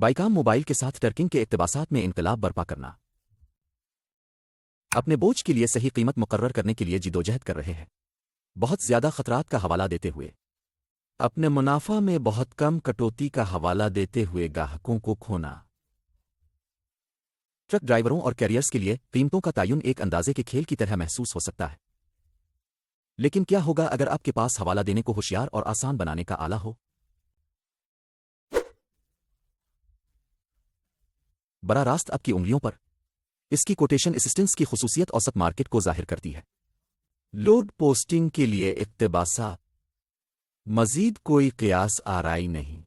بائیکام mobile کے ساتھ trucking کے اقتباسات میں انقلاب برپا کرنا۔ اپنے بوجھ کے لیے صحیح قیمت مقرر کرنے کے لیے جدوجہد کر رہے ہیں، بہت زیادہ خطرات کا حوالہ دیتے ہوئے، اپنے منافع میں بہت کم کٹوتی کا حوالہ دیتے ہوئے گاہکوں کو کھونا۔ ٹرک ڈرائیوروں اور کیریئرز کے لیے قیمتوں کا تعین ایک اندازے کے کھیل کی طرح محسوس ہو سکتا ہے، لیکن کیا ہوگا اگر آپ کے پاس حوالہ دینے کو ہوشیار اور آسان بنانے کا آلہ ہو؟ براہ راست آپ کی انگلیوں پر اس کی کوٹیشن اسسٹنس کی خصوصیت اوسط مارکیٹ کو ظاہر کرتی ہے۔ لوڈ پوسٹنگ کے لیے اقتباسات، مزید کوئی قیاس آرائی نہیں،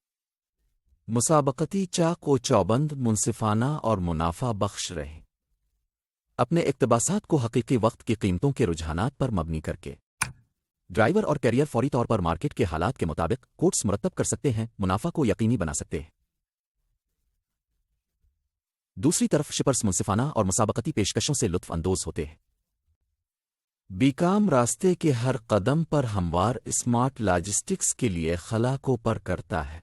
مسابقتی چاق و چوبند، منصفانہ اور منافع بخش رہے، اپنے اقتباسات کو حقیقی وقت کی قیمتوں کے رجحانات پر مبنی کر کے ڈرائیور اور کیریئر فوری طور پر مارکیٹ کے حالات کے مطابق کوٹس مرتب کر سکتے ہیں، منافع کو یقینی بنا سکتے ہیں۔ دوسری طرف شپرز منصفانہ اور مسابقتی پیشکشوں سے لطف اندوز ہوتے ہیں۔ بیکام راستے کے ہر قدم پر ہموار اسمارٹ لاجسٹکس کے لیے خلا کو پر کرتا ہے۔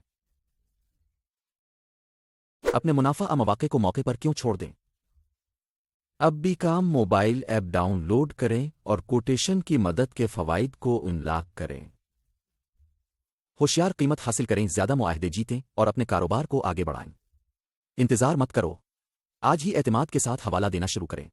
اپنے منافع مواقع کو موقع پر کیوں چھوڑ دیں؟ اب بیکام موبائل ایپ ڈاؤن لوڈ کریں اور کوٹیشن کی مدد کے فوائد کو انلاک کریں۔ ہوشیار قیمت حاصل کریں، زیادہ معاہدے جیتیں اور اپنے کاروبار کو آگے بڑھائیں۔ انتظار مت کرو، آج ہی اعتماد کے ساتھ حوالہ دینا شروع کریں۔